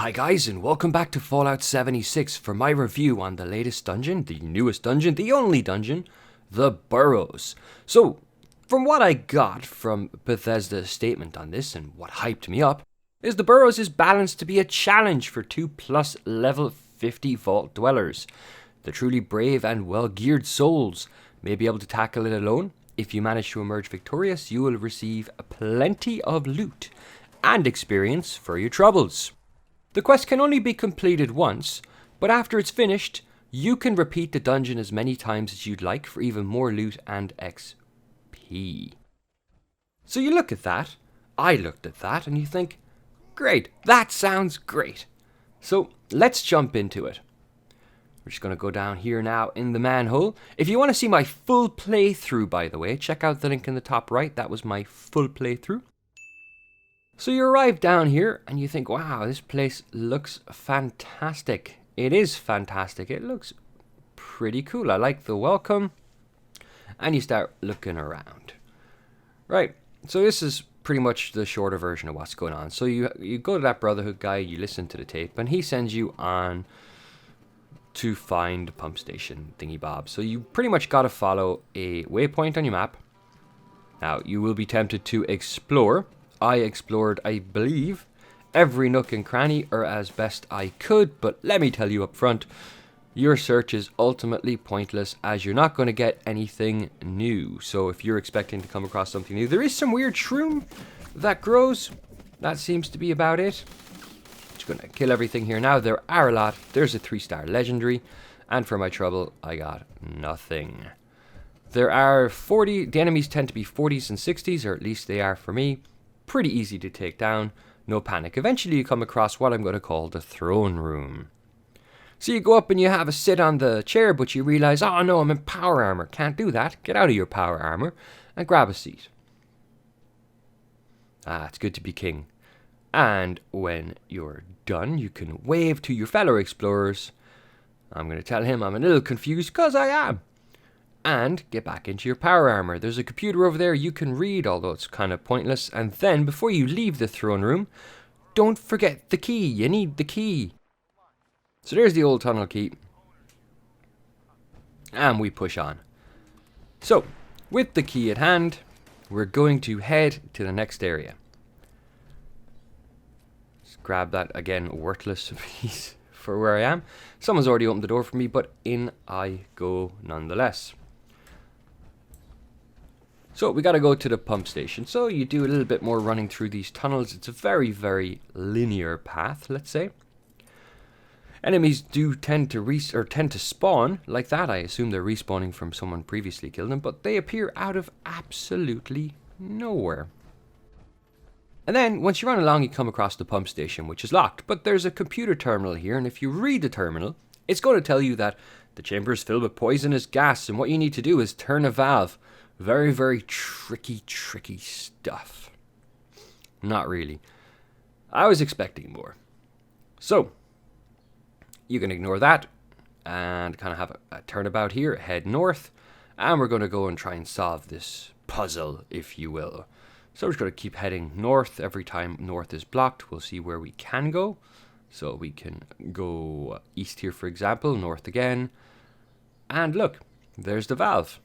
Hi guys, and welcome back to Fallout 76 for my review on the latest dungeon, the newest dungeon, the only dungeon, the Burrows. So, from what I got from Bethesda's statement on this and what hyped me up, is the Burrows is balanced to be a challenge for 2+ level 50 vault dwellers. The truly brave and well-geared souls may be able to tackle it alone. If you manage to emerge victorious, you will receive plenty of loot and experience for your troubles. The quest can only be completed once, but after it's finished, you can repeat the dungeon as many times as you'd like for even more loot and XP. So you look at that, I looked at that, and you think, great, that sounds great. So let's jump into it. We're just going to go down here now in the manhole. If you want to see my full playthrough, by the way, check out the link in the top right. That was my full playthrough. So you arrive down here and you think, wow, this place looks fantastic. It is fantastic. It looks pretty cool. I like the welcome. And you start looking around. Right, so this is pretty much the shorter version of what's going on. So you go to that Brotherhood guy, you listen to the tape, and he sends you on to find the pump station thingy bob. So you pretty much got to follow a waypoint on your map. Now, you will be tempted to explore. I explored, I believe, every nook and cranny, or as best I could, but let me tell you up front, your search is ultimately pointless as you're not going to get anything new. So if you're expecting to come across something new, there is some weird shroom that grows. That seems to be about it. Just going to kill everything here now. There are a lot. There's a 3-star legendary, and for my trouble, I got nothing. There are 40, the enemies tend to be 40s and 60s, or at least they are for me. Pretty easy to take down, no panic. Eventually you come across what I'm going to call the throne room. So you go up and you have a sit on the chair, but you realize, oh no, I'm in power armor. Can't do that. Get out of your power armor and grab a seat. It's good to be king. And when you're done, you can wave to your fellow explorers. I'm going to tell him I'm a little confused, because I am. And get back into your power armor. There's a computer over there you can read, although it's kind of pointless. And then, before you leave the throne room, don't forget the key. You need the key. So there's the old tunnel key. And we push on. So, with the key at hand, we're going to head to the next area. Just grab that, again, worthless piece for where I am. Someone's already opened the door for me, but in I go nonetheless. So we got to go to the pump station. So you do a little bit more running through these tunnels. It's a very, very linear path, let's say. Enemies do tend to spawn like that. I assume they're respawning from someone previously killed them, but they appear out of absolutely nowhere. And then once you run along, you come across the pump station, which is locked. But there's a computer terminal here, and if you read the terminal, it's going to tell you that the chamber is filled with poisonous gas, and what you need to do is turn a valve. Very, very tricky stuff. Not really. I was expecting more. So, you can ignore that and kind of have a turnabout here, head north, and we're going to go and try and solve this puzzle, if you will. So we're just going to keep heading north. Every time north is blocked, we'll see where we can go. So we can go east here, for example, north again. And look, there's the valve.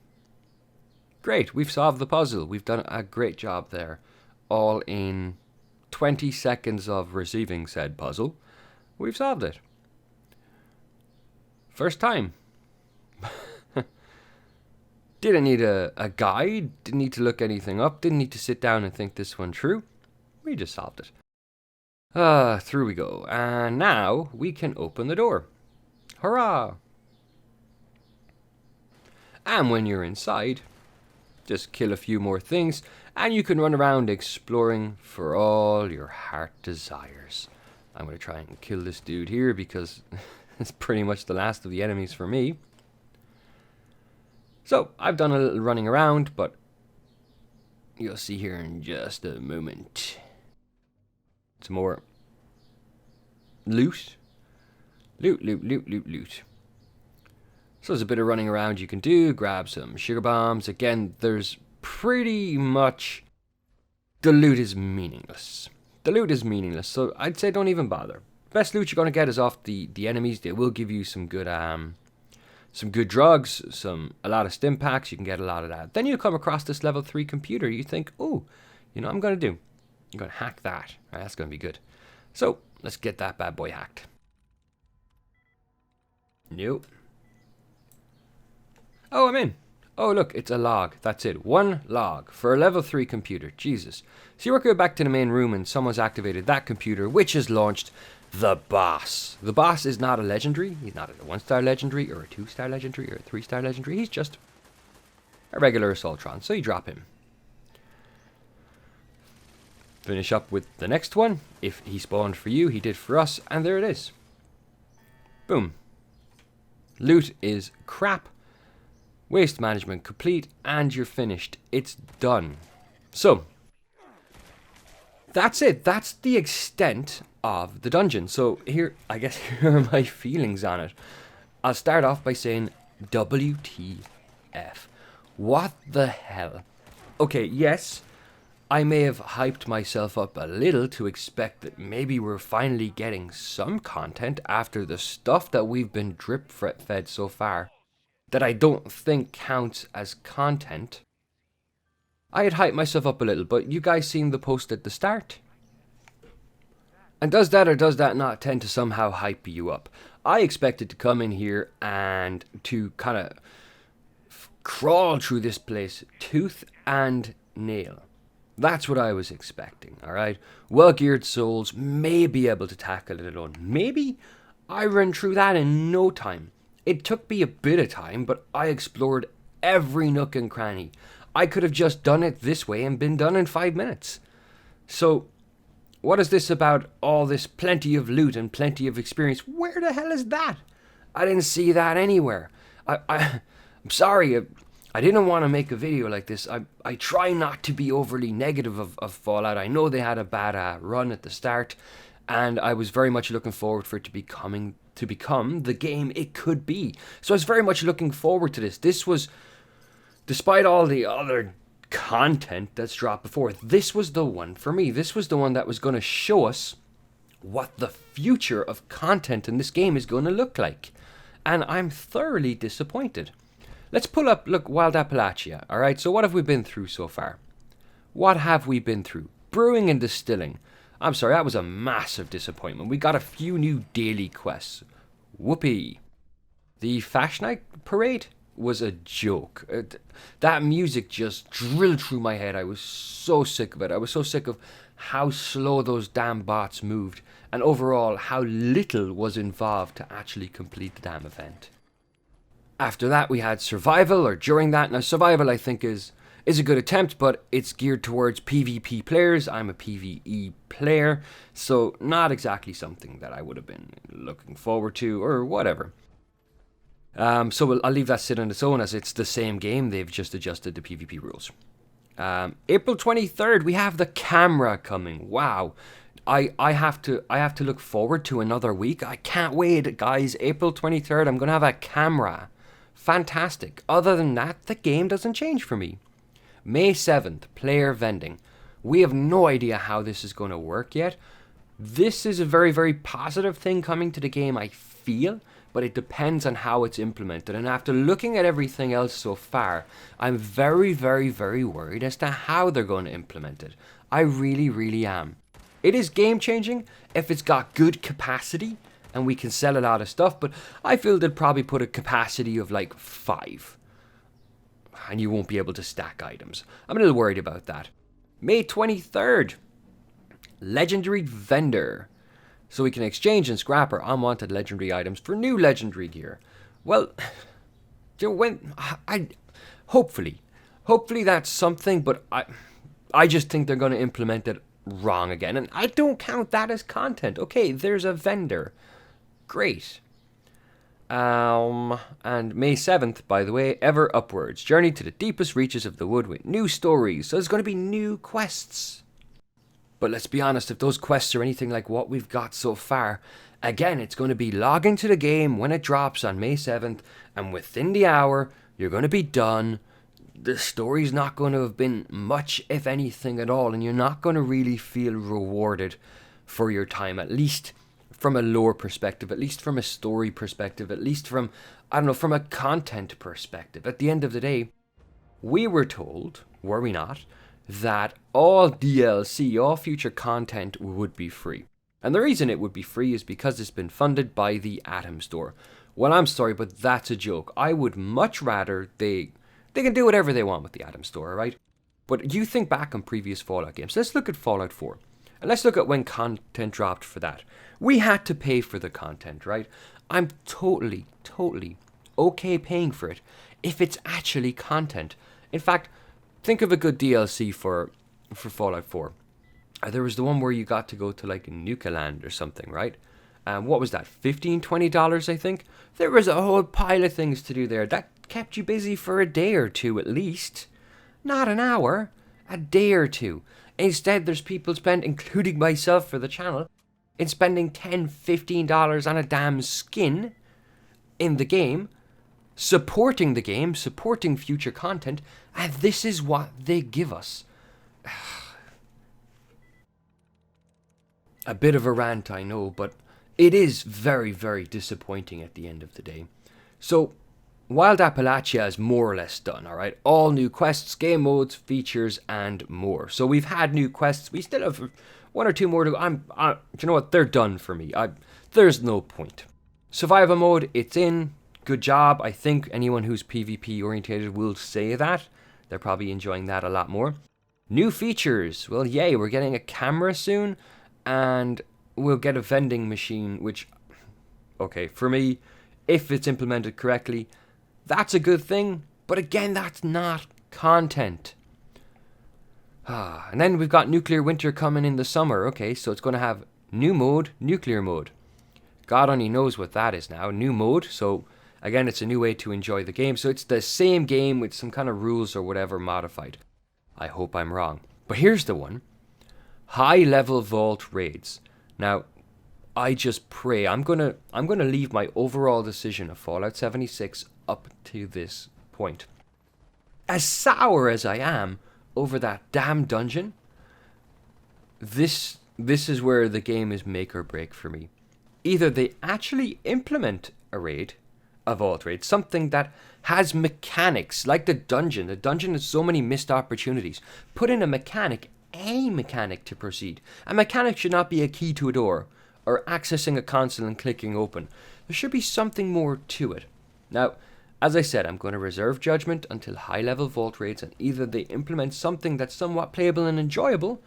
Great, we've solved the puzzle. We've done a great job there. All in 20 seconds of receiving said puzzle. We've solved it. First time. Didn't need a guide. Didn't need to look anything up. Didn't need to sit down and think this one through. We just solved it. Through we go. And now we can open the door. Hurrah! And when you're inside, just kill a few more things, and you can run around exploring for all your heart desires. I'm going to try and kill this dude here because it's pretty much the last of the enemies for me. So, I've done a little running around, but you'll see here in just a moment. Some more loot. Loot. So there's a bit of running around you can do. Grab some sugar bombs. Again, there's pretty much... the loot is meaningless. The loot is meaningless, so I'd say don't even bother. best loot you're going to get is off the enemies. They will give you some good drugs, a lot of stim packs. You can get a lot of that. Then you come across this level 3 computer. You think, oh, you know what I'm going to do? I'm going to hack that. All right, that's going to be good. So let's get that bad boy hacked. Nope. Oh, I'm in. Oh, look, it's a log. That's it. 1 log for a level 3 computer. Jesus. So you work your way back to the main room and someone's activated that computer, which has launched the boss. The boss is not a legendary. He's not a 1-star legendary or a 2-star legendary or a 3-star legendary. He's just a regular Assaultron. So you drop him. Finish up with the next one. If he spawned for you, he did for us. And there it is. Boom. Loot is crap. Waste management complete, and you're finished. It's done. So, that's it. That's the extent of the dungeon. So here, I guess, here are my feelings on it. I'll start off by saying, WTF. What the hell? Okay, yes, I may have hyped myself up a little to expect that maybe we're finally getting some content after the stuff that we've been drip-fed so far, that I don't think counts as content. I had hyped myself up a little, but you guys seen the post at the start? And does that or does that not tend to somehow hype you up? I expected to come in here and to kind of crawl through this place tooth and nail. That's what I was expecting, alright? Well-geared souls may be able to tackle it alone. Maybe I ran through that in no time. It took me a bit of time, but I explored every nook and cranny. I could have just done it this way and been done in 5 minutes. So, what is this about all this plenty of loot and plenty of experience? Where the hell is that? I didn't see that anywhere. I'm sorry, I didn't want to make a video like this. I try not to be overly negative of Fallout. I know they had a bad run at the start, and I was very much looking forward for it to become the game it could be. So I was very much looking forward to this. This was, despite all the other content that's dropped before, this was the one for me. This was the one that was going to show us what the future of content in this game is going to look like. And I'm thoroughly disappointed. Let's pull up, look, Wild Appalachia. Alright, so what have we been through so far? What have we been through? Brewing and distilling. I'm sorry, that was a massive disappointment. We got a few new daily quests. Whoopee. The Fashion Night Parade was a joke. That music just drilled through my head. I was so sick of it. I was so sick of how slow those damn bots moved, and overall how little was involved to actually complete the damn event. After that we had Survival, or during that. Now Survival I think is a good attempt, but it's geared towards PvP players. I'm a PvE player, so not exactly something that I would have been looking forward to, or whatever. So I'll leave that sit on its own, as it's the same game. They've just adjusted the PvP rules. April 23rd, we have the camera coming. Wow. I have to look forward to another week. I can't wait, guys. April 23rd, I'm going to have a camera. Fantastic. Other than that, the game doesn't change for me. May 7th, player vending. We have no idea how this is going to work yet. This is a very, very positive thing coming to the game, I feel, but it depends on how it's implemented. And after looking at everything else so far, I'm very, very, very worried as to how they're going to implement it. I really, really am. It is game-changing if it's got good capacity and we can sell a lot of stuff, but I feel they'd probably put a capacity of like 5. And you won't be able to stack items. I'm a little worried about that. May 23rd, Legendary Vendor. So we can exchange and scrap our unwanted legendary items for new legendary gear. Well, hopefully that's something, but I just think they're going to implement it wrong again. And I don't count that as content. Okay, there's a vendor. Great. And May 7th, by the way, Ever Upwards. Journey to the deepest reaches of the wood with new stories. So there's going to be new quests. But let's be honest, if those quests are anything like what we've got so far, again, it's going to be log into the game when it drops on May 7th, and within the hour, you're going to be done. The story's not going to have been much, if anything at all, and you're not going to really feel rewarded for your time, at least from a lore perspective, at least from a story perspective, at least from, I don't know, from a content perspective. At the end of the day, we were told, were we not, that all DLC, all future content would be free. And the reason it would be free is because it's been funded by the Atom Store. Well, I'm sorry, but that's a joke. I would much rather they can do whatever they want with the Atom Store, alright? But you think back on previous Fallout games. Let's look at Fallout 4. And let's look at when content dropped for that. We had to pay for the content, right? I'm totally okay paying for it if it's actually content. In fact, think of a good DLC for Fallout 4. There was the one where you got to go to like Nuka Land or something, right? What was that, $15, $20, I think? There was a whole pile of things to do there. That kept you busy for a day or two at least. Not an hour, a day or two. Instead, there's people spend, including myself for the channel, in spending $10, $15 on a damn skin in the game, supporting the game, supporting future content, and this is what they give us. A bit of a rant, I know, but it is very, very disappointing at the end of the day. So, Wild Appalachia is more or less done, alright? All new quests, game modes, features, and more. So we've had new quests. We still have one or two more to go. Do you know what? They're done for me. There's no point. Survival mode, it's in. Good job. I think anyone who's PvP orientated will say that. They're probably enjoying that a lot more. New features. Well, yay, we're getting a camera soon. And we'll get a vending machine, which, okay, for me, if it's implemented correctly, that's a good thing. But again, that's not content. And then we've got Nuclear Winter coming in the summer. Okay, so it's going to have new mode, nuclear mode. God only knows what that is now. New mode. So again, it's a new way to enjoy the game. So it's the same game with some kind of rules or whatever modified. I hope I'm wrong. But here's the one. High level vault raids. Now, I just pray. I'm gonna leave my overall decision of Fallout 76 up to this point. As sour as I am over that damn dungeon, this is where the game is make or break for me. Either they actually implement a raid, a vault raid, something that has mechanics like the dungeon. The dungeon has so many missed opportunities. Put in a mechanic to proceed. A mechanic should not be a key to a door or accessing a console and clicking open. There should be something more to it. Now, as I said, I'm going to reserve judgment until high-level vault raids, and either they implement something that's somewhat playable and enjoyable,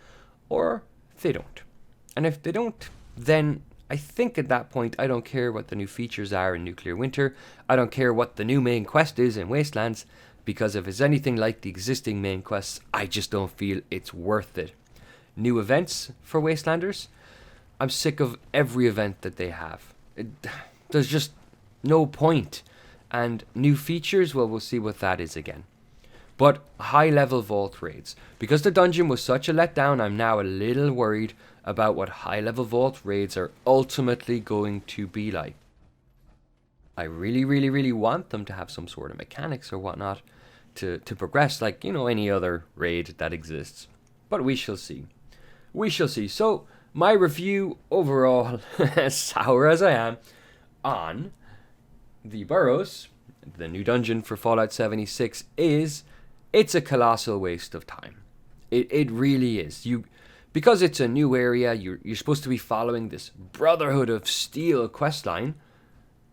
or they don't. And if they don't, then I think at that point I don't care what the new features are in Nuclear Winter. I don't care what the new main quest is in Wastelands, because if it's anything like the existing main quests, I just don't feel it's worth it. New events for Wastelanders? I'm sick of every event that they have. There's just no point. And new features, well, we'll see what that is again. But high-level vault raids. Because the dungeon was such a letdown, I'm now a little worried about what high-level vault raids are ultimately going to be like. I really want them to have some sort of mechanics or whatnot to progress like, you know, any other raid that exists. But we shall see. We shall see. So, my review overall, as sour as I am, on the Burrows, the new dungeon for Fallout 76, is it's a colossal waste of time. It really is. Because it's a new area, you're supposed to be following this Brotherhood of Steel questline.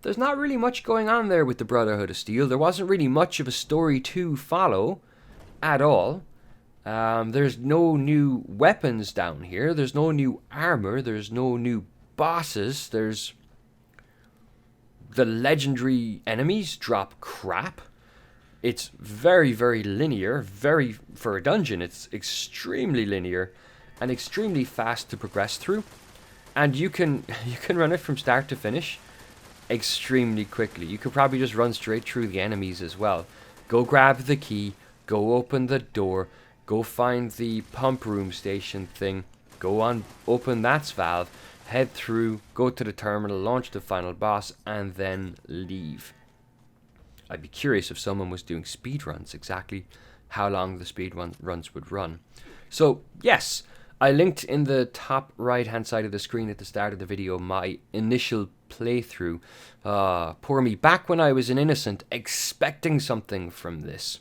There's not really much going on there with the Brotherhood of Steel. There wasn't really much of a story to follow at all. There's no new weapons down here. There's no new armor. There's no new bosses. There's the legendary enemies drop crap. It's very linear. For a dungeon, it's extremely linear and extremely fast to progress through. And you can run it from start to finish extremely quickly. You could probably just run straight through the enemies as well. Go grab the key, go open the door, go find the pump room station thing, go on, open that valve, head through, go to the terminal, launch the final boss, and then leave. I'd be curious if someone was doing speed runs, exactly how long the speed runs would run. So, yes, I linked in the top right hand side of the screen at the start of the video my initial playthrough. Poor me, back when I was an innocent, expecting something from this.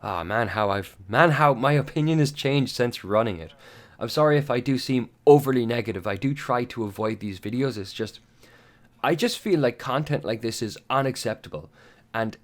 How my opinion has changed since running it. I'm sorry if I do seem overly negative. I do try to avoid these videos. I just feel like content like this is unacceptable. And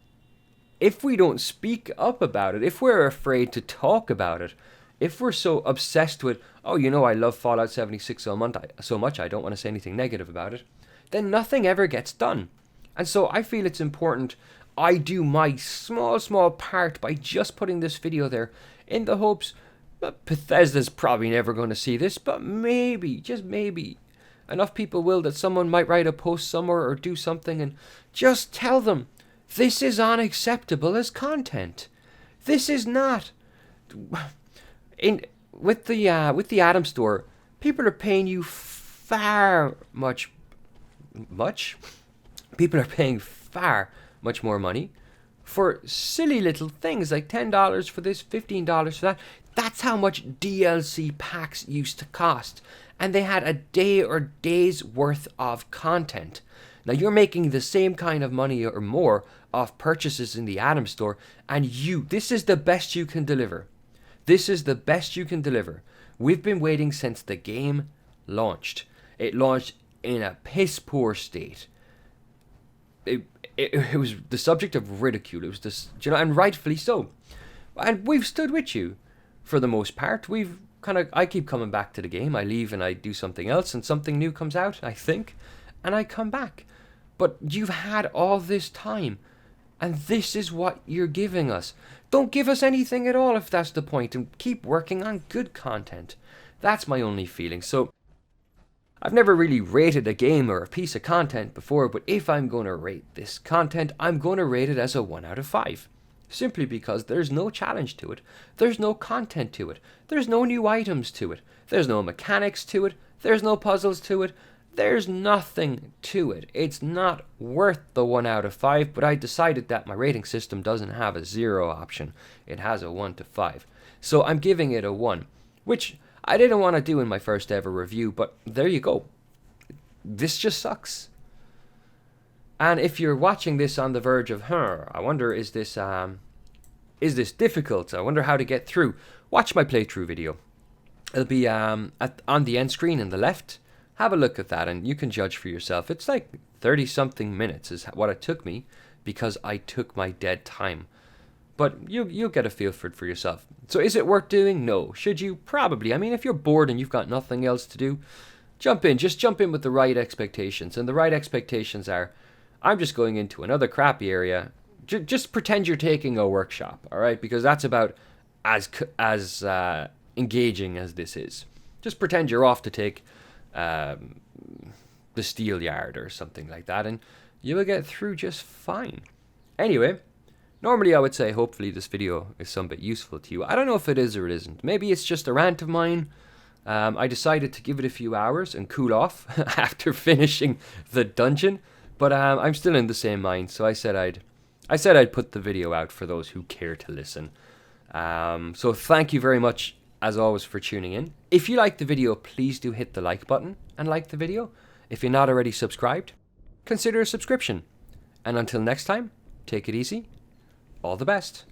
if we don't speak up about it, if we're afraid to talk about it, if we're so obsessed with, oh, I love Fallout 76 so much, I don't want to say anything negative about it, then nothing ever gets done. And so I feel it's important I do my small part by just putting this video there in the hopes that Bethesda's probably never going to see this, but maybe, just maybe, enough people will that someone might write a post somewhere or do something and just tell them, this is unacceptable as content. This is not. With the Atom Store, people are paying you People are paying far much more money for silly little things like $10 for this, $15 for that. That's how much DLC packs used to cost. And they had a day or days worth of content. Now you're making the same kind of money or more off purchases in the Atom Store, and this is the best you can deliver. This is the best you can deliver. We've been waiting since the game launched. It launched in a piss poor state. It was the subject of ridicule. It was this, and rightfully so. And we've stood with you for the most part. I keep coming back to the game. I leave and I do something else, and something new comes out, I think, and I come back. But you've had all this time, and this is what you're giving us. Don't give us anything at all if that's the point, and keep working on good content. That's my only feeling. So I've never really rated a game or a piece of content before, but if I'm going to rate this content, I'm going to rate it as a 1 out of 5. Simply because there's no challenge to it, there's no content to it, there's no new items to it, there's no mechanics to it, there's no puzzles to it, there's nothing to it. It's not worth the 1 out of 5, but I decided that my rating system doesn't have a 0 option. It has a 1 to 5. So I'm giving it a 1, which I didn't want to do in my first ever review, but there you go. This just sucks. And if you're watching this on the verge of, I wonder, is this difficult? I wonder how to get through. Watch my playthrough video. It'll be on the end screen on the left. Have a look at that and you can judge for yourself. It's like 30-something minutes is what it took me because I took my dead time. But you'll get a feel for it for yourself. So is it worth doing? No. Should you? Probably. I mean, if you're bored and you've got nothing else to do, jump in. Just jump in with the right expectations. And the right expectations are, I'm just going into another crappy area. Just pretend you're taking a workshop, all right? Because that's about as engaging as this is. Just pretend you're off to take the steel yard or something like that, and you will get through just fine. Anyway, normally I would say hopefully this video is some bit useful to you. I don't know if it is or it isn't. Maybe it's just a rant of mine. I decided to give it a few hours and cool off after finishing the dungeon, but I'm still in the same mind, so I said I'd put the video out for those who care to listen. So thank you very much, as always, for tuning in. If you liked the video, please do hit the like button and like the video. If you're not already subscribed, consider a subscription. And until next time, take it easy. All the best.